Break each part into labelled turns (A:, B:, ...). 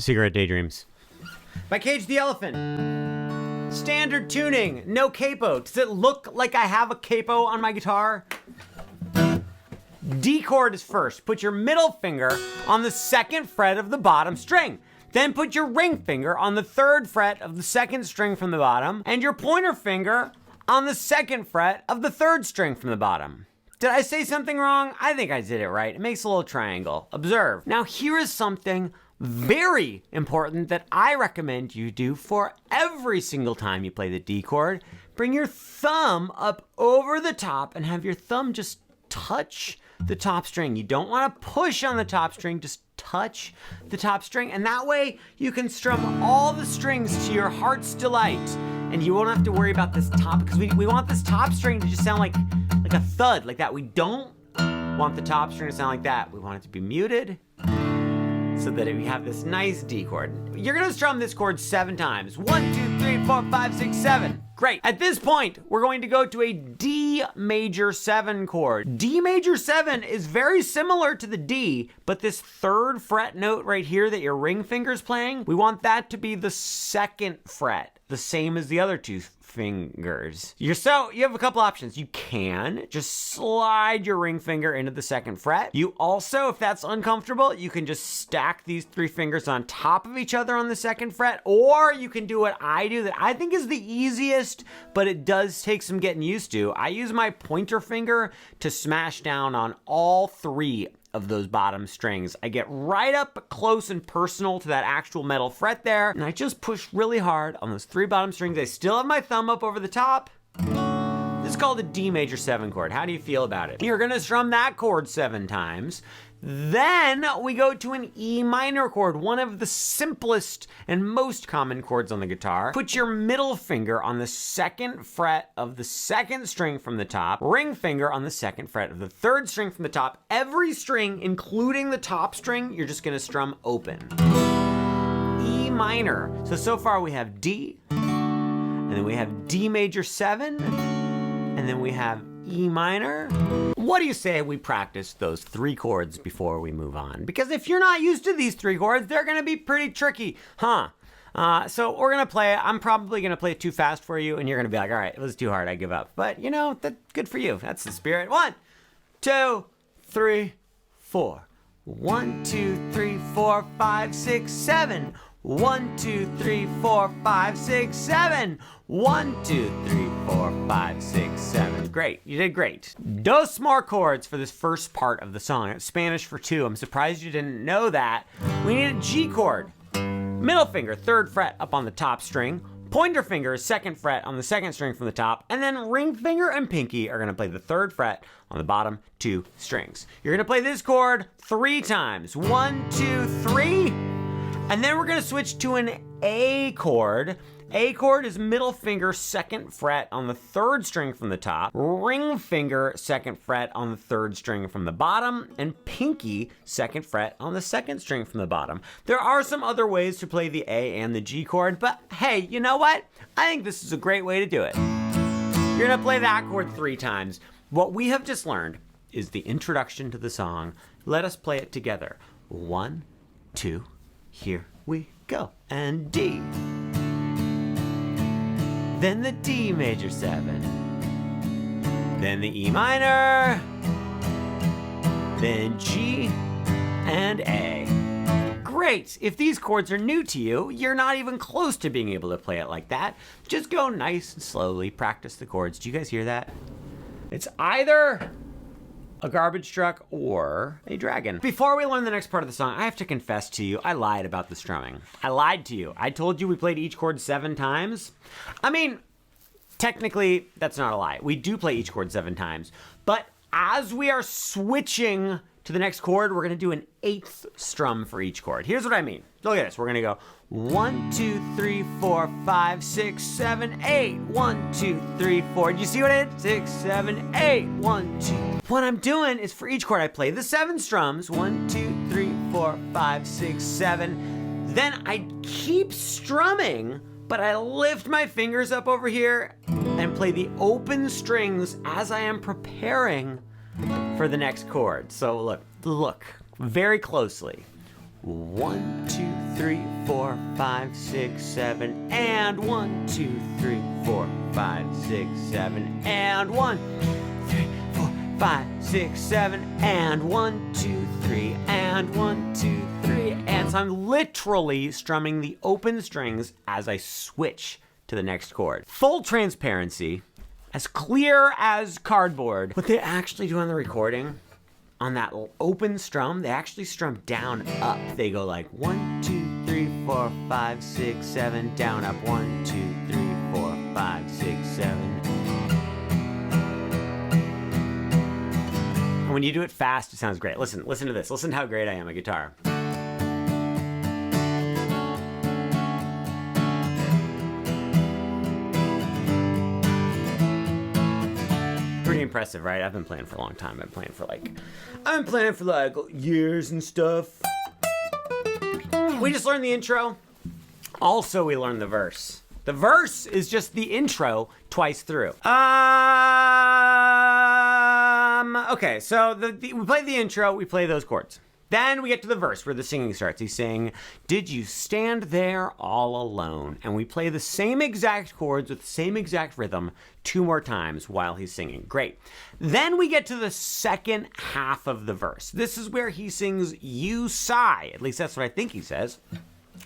A: Cigarette Daydreams. By Cage the Elephant. Standard tuning, no capo. Does it look like I have a capo on my guitar? D chord is first. Put your middle finger on the second fret of the bottom string. Then put your ring finger on the third fret of the second string from the bottom, and your pointer finger on the second fret of the third string from the bottom. Did I say something wrong? I think I did it right. It makes a little triangle. Observe. Now here is something very important that I recommend you do for every single time you play the D chord. Bring your thumb up over the top and have your thumb just touch the top string. You don't want to push on the top string, just touch the top string, and that way you can strum all the strings to your heart's delight, and you won't have to worry about this top, because we want this top string to just sound like a thud, like that. We don't want the top string to sound like that. We want it to be muted so that we have this nice D chord. You're gonna strum this chord 7 times. 1, 2, 3, 4, 5, 6, 7. Great. At this point, we're going to go to a D major 7 chord. D major 7 is very similar to the D, but this third fret note right here that your ring finger's playing, we want that to be the second fret, the same as the other 2 fingers. You have a couple options. You can just slide your ring finger into the second fret. You also, if that's uncomfortable, you can just stack these 3 fingers on top of each other on the second fret, or you can do what I do that I think is the easiest, but it does take some getting used to. I use my pointer finger to smash down on all 3 of those bottom strings. I get right up close and personal to that actual metal fret there, and I just push really hard on those 3 bottom strings. I still have my thumb up over the top. This is called a D major 7 chord. How do you feel about it? You're gonna strum that chord 7 times. Then we go to an E minor chord, one of the simplest and most common chords on the guitar. Put your middle finger on the second fret of the second string from the top, ring finger on the second fret of the third string from the top. Every string, including the top string, you're just gonna strum open. E minor. So far we have D, and then we have D major 7, and then we have E minor. What do you say we practice those 3 chords before we move on? Because if you're not used to these 3 chords, they're gonna be pretty tricky, huh? So we're gonna play it. I'm probably gonna play it too fast for you, and you're gonna be like, all right, it was too hard, I give up. But you know, that's good for you. That's the spirit. 1, 2, 3, 4. 1, 2, 3, 4, 5, 6, 7. 1, 2, 3, 4, 5, 6, 7. 1, 2, 3, 4, 5, 6, 7. Great, you did great. Dos more chords for this first part of the song. It's Spanish for 2. I'm surprised you didn't know that. We need a G chord. Middle finger, 3rd fret up on the top string. Pointer finger, 2nd fret on the 2nd string from the top. And then ring finger and pinky are gonna play the 3rd fret on the bottom 2 strings. You're gonna play this chord 3 times. 1, 2, 3. And then we're gonna switch to an A chord. A chord is middle finger, 2nd fret on the 3rd string from the top, ring finger, 2nd fret on the 3rd string from the bottom, and pinky, 2nd fret on the 2nd string from the bottom. There are some other ways to play the A and the G chord, but hey, you know what? I think this is a great way to do it. You're gonna play that chord 3 times. What we have just learned is the introduction to the song. Let us play it together. 1, 2, here we go. And D. Then the D major 7. Then the E minor. Then G and A. Great! If these chords are new to you, you're not even close to being able to play it like that. Just go nice and slowly, practice the chords. Do you guys hear that? It's either a garbage truck or a dragon. Before we learn the next part of the song, I have to confess to you, I lied about the strumming. I lied to you. I told you we played each chord 7 times. I mean, technically, that's not a lie. We do play each chord 7 times, but as we are switching to the next chord, we're gonna do an 8th strum for each chord. Here's what I mean. Look at this. We're gonna go 1, 2, 3, 4, 5, 6, 7, 8. 1, 2, 3, 4. Do you see what I did? 6, 7, 8. 1, 2. What I'm doing is for each chord, I play the 7 strums. 1, 2, 3, 4, 5, 6, 7. Then I keep strumming, but I lift my fingers up over here and play the open strings as I am preparing for the next chord. So look very closely. 1, 2, 3, 4, 5, 6, 7, and 1, 2, 3, 4, 5, 6, 7, and 1, 3, 4, 5, 6, 7, and 1, 2, 3, and 1, 2, 3, and so I'm literally strumming the open strings as I switch to the next chord. Full transparency, as clear as cardboard. What they actually do on the recording, on that open strum, they actually strum down, up. They go like 1, 2, 3, 4, 5, 6, 7, down, up, 1, 2, 3, 4, 5, 6, 7. And when you do it fast, it sounds great. Listen to this. Listen to how great I am at guitar. Pretty impressive, right? I've been playing for a long time. I've been playing for like years and stuff. We just learned the intro. Also, we learned the verse. The verse is just the intro twice through. Okay, so we play the intro, we play those chords. Then we get to the verse where the singing starts. He's saying, "Did you stand there all alone?" And we play the same exact chords with the same exact rhythm 2 more times while he's singing. Great. Then we get to the second half of the verse. This is where he sings, "You sigh." At least that's what I think he says.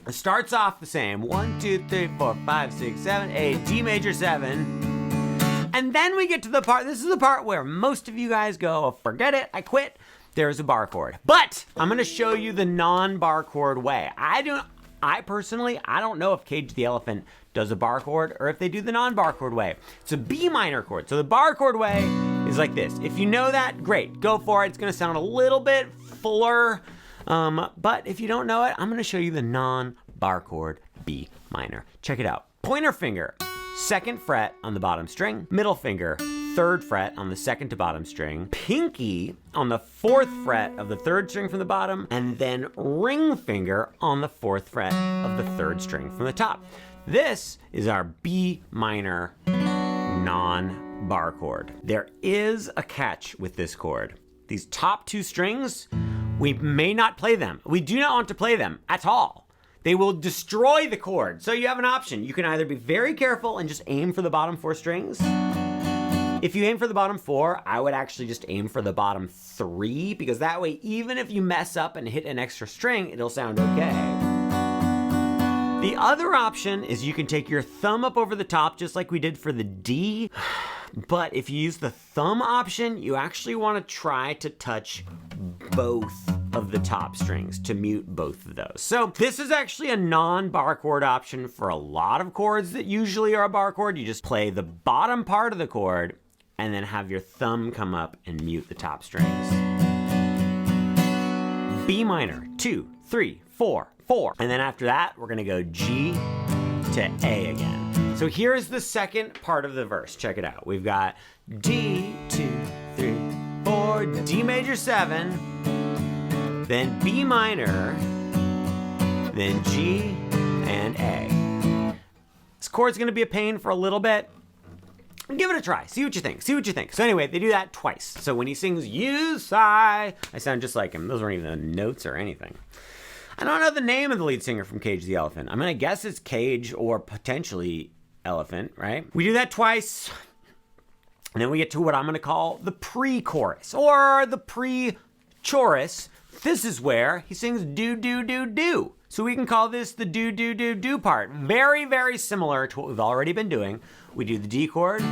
A: It starts off the same. 1, 2, 3, 4, 5, 6, 7, 8, D major 7. And then we get to the part, this is the part where most of you guys go, "Oh, forget it, I quit." There's a bar chord. But I'm gonna show you the non-bar chord way. I personally don't know if Cage the Elephant does a bar chord or if they do the non-bar chord way. It's a B minor chord. So the bar chord way is like this. If you know that, great, go for it. It's gonna sound a little bit fuller. But if you don't know it, I'm gonna show you the non-bar chord B minor. Check it out. Pointer finger, 2nd fret on the bottom string. Middle finger, 3rd fret on the 2nd to bottom string. Pinky on the 4th fret of the 3rd string from the bottom. And then ring finger on the 4th fret of the 3rd string from the top. This is our B minor non-bar chord. There is a catch with this chord. These top 2 strings, we may not play them. We do not want to play them at all. They will destroy the chord. So you have an option. You can either be very careful and just aim for the bottom 4 strings. If you aim for the bottom 4, I would actually just aim for the bottom 3, because that way, even if you mess up and hit an extra string, it'll sound okay. The other option is you can take your thumb up over the top, just like we did for the D. But if you use the thumb option, you actually want to try to touch both of the top strings to mute both of those. So this is actually a non-bar chord option for a lot of chords that usually are a bar chord. You just play the bottom part of the chord and then have your thumb come up and mute the top strings. B minor, 2, 3, 4, 4. And then after that, we're gonna go G to A again. So here's the second part of the verse. Check it out. We've got D, 2, 3, 4, D major 7, then B minor, then G, and A. This chord's gonna be a pain for a little bit. Give it a try. See what you think. See what you think. So anyway, they do that twice. So when he sings "You sigh," I sound just like him. Those weren't even the notes or anything. I don't know the name of the lead singer from Cage the Elephant. I'm gonna guess it's Cage or potentially Elephant, right? We do that twice. And then we get to what I'm gonna call the pre-chorus or the pre-chorus. This is where he sings do, do, do, do. So we can call this the do, do, do, do part. Very, very similar to what we've already been doing. We do the D chord. We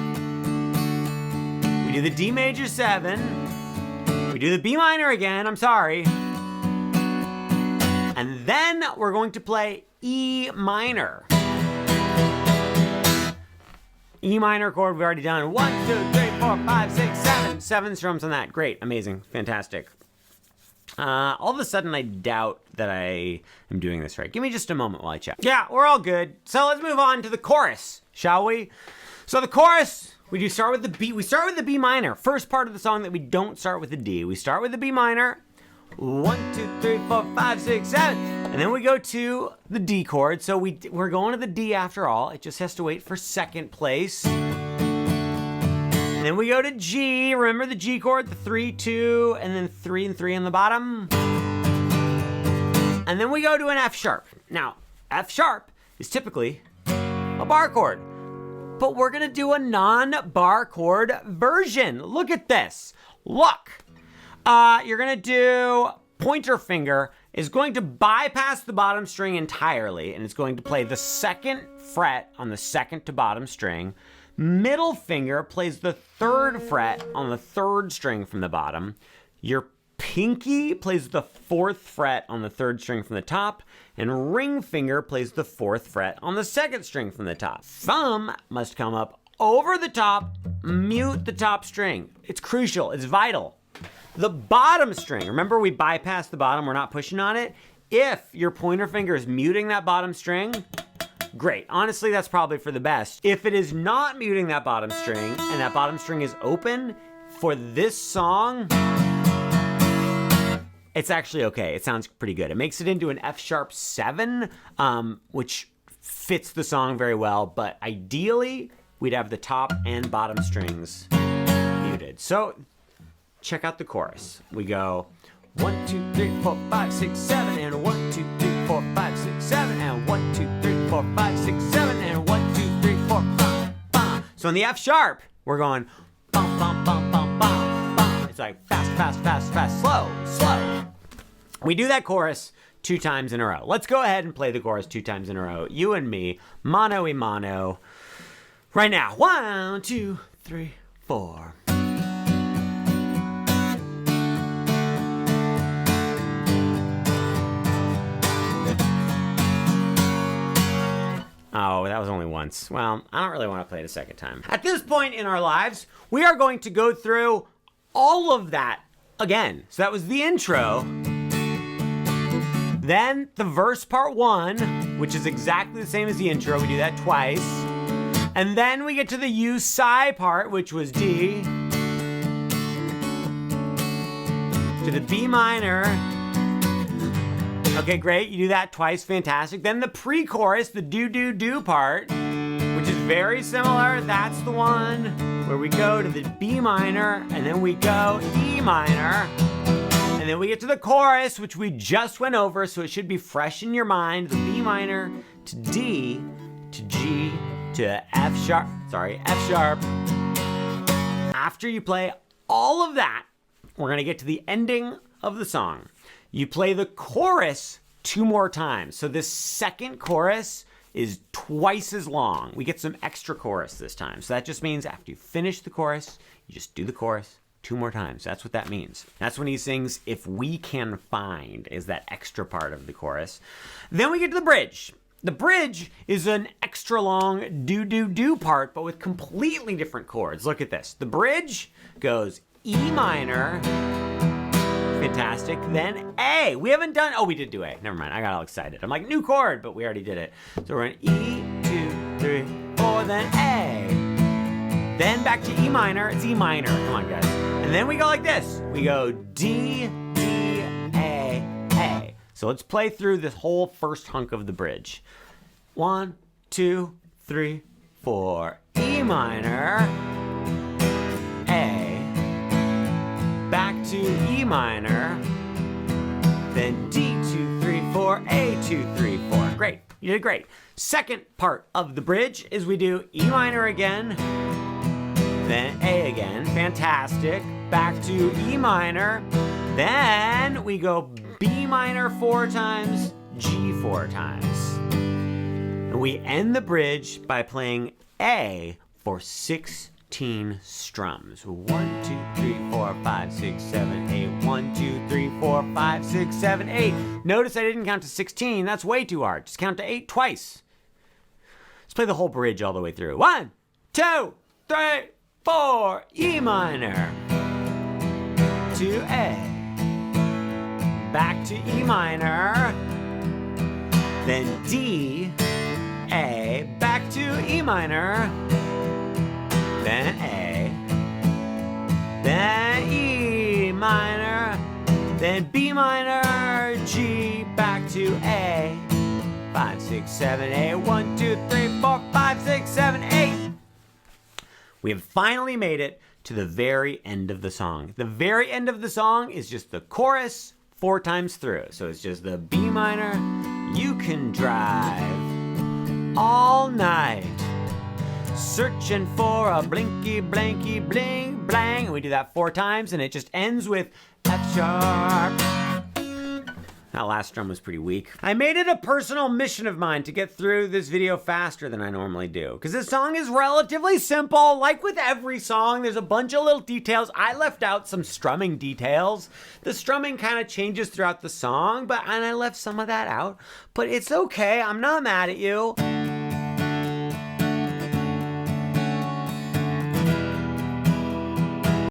A: do the D major 7. We do the B minor again, I'm sorry. And then we're going to play E minor. E minor chord, we've already done 1, 2, 3, 4, 5, 6, 7. 7 strums on that. Great, amazing, fantastic. All of a sudden, I doubt that I am doing this right. Give me just a moment while I check. Yeah, we're all good. So let's move on to the chorus, shall we? So the chorus, we do start with the B. We start with the B minor. First part of the song that we don't start with the D. We start with the B minor. 1, 2, 3, 4, 5, 6, 7. And then we go to the D chord. So we're going to the D after all. It just has to wait for second place. And then we go to G. Remember the G chord, the 3, 2, and then 3 and 3 on the bottom. And then we go to an F sharp. Now, F sharp is typically a bar chord, but we're gonna do a non-bar chord version. Look at this. Look. You're gonna do pointer finger is going to bypass the bottom string entirely, and it's going to play the second fret on the second to bottom string. Middle finger plays the third fret on the third string from the bottom. Your pinky plays the fourth fret on the third string from the top, and ring finger plays the fourth fret on the second string from the top. Thumb must come up over the top, mute the top string. It's crucial, it's vital. The bottom string, remember we bypassed the bottom, we're not pushing on it? If your pointer finger is muting that bottom string, great. Honestly, that's probably for the best. If it is not muting that bottom string and that bottom string is open, for this song, it's actually okay. It sounds pretty good. It makes it into an F sharp 7, which fits the song very well, but ideally, we'd have the top and bottom strings muted. So, check out the chorus. We go 1, 2, 3, 4, 5, 6, 7, and 1, 2, 3, 4, 5, 6, 7, and 1, 2, 3, 4, 5, 6, 7, and 1, 2, 3, 4, 5, 5. So in the F sharp, we're going bum, bum, bum, bum, bum, bum. It's like fast, fast, fast, fast, slow, slow. We do that chorus 2 times in a row. Let's go ahead and play the chorus 2 times in a row. You and me, mano y mano. Right now, 1, 2, 3, 4. Oh, that was only once. Well, I don't really want to play it a second time. At this point in our lives, we are going to go through all of that again. So that was the intro. Then the verse part 1, which is exactly the same as the intro. We do that twice. And then we get to the U psi part, which was D, to the B minor. Okay, great. You do that twice. Fantastic. Then the pre-chorus, the do part, which is very similar. That's the one where we go to the B minor, and then we go E minor. And then we get to the chorus, which we just went over, so it should be fresh in your mind. The B minor to D to G to F sharp. F sharp. After you play all of that, we're going to get to the ending of the song. You play the chorus 2 more times. So this second chorus is twice as long. We get some extra chorus this time. So that just means after you finish the chorus, you just do the chorus 2 more times. That's what that means. That's when he sings, "If We Can Find," is that extra part of the chorus. Then we get to the bridge. The bridge is an extra long do part, but with completely different chords. Look at this. The bridge goes E minor, fantastic. Then A. We haven't done, oh, we did do A. Never mind, I got all excited. I'm like, new chord, but we already did it. So we're in E, 2, 3, 4, then A. Then back to E minor, it's E minor. Come on, guys. And then we go like this. We go D, D, A. So let's play through this whole first hunk of the bridge. 1, 2, 3, 4. E minor, A. Back to E minor, then D, 2, 3, 4, A, 2, 3, 4. Great, you did great. Second part of the bridge is we do E minor again, then A again, fantastic. Back to E minor, then we go B minor 4 times, G 4 times. And we end the bridge by playing A for 16 strums. 1, 2, 3, 4, 5, 6, 7, 8. 1, 2, 3, 4, 5, 6, 7, 8. Notice I didn't count to 16. That's way too hard. Just count to 8 twice. Let's play the whole bridge all the way through. 1, 2, 3, 4. E minor to A. Back to E minor. Then D, A. Back to E minor. Then A, then E minor, then B minor, G, back to A. 5, 6, 7, 8. 1, 2, 3, 4, 5, 6, 7, 8. We have finally made it to the very end of the song. The very end of the song is just the chorus 4 times through. So it's just the B minor, you can drive all night, searching for a blinky, blanky, bling, blang. And we do that 4 times, and it just ends with F sharp. That last strum was pretty weak. I made it a personal mission of mine to get through this video faster than I normally do, because this song is relatively simple. Like with every song, there's a bunch of little details. I left out some strumming details. The strumming kind of changes throughout the song, and I left some of that out, but it's okay. I'm not mad at you.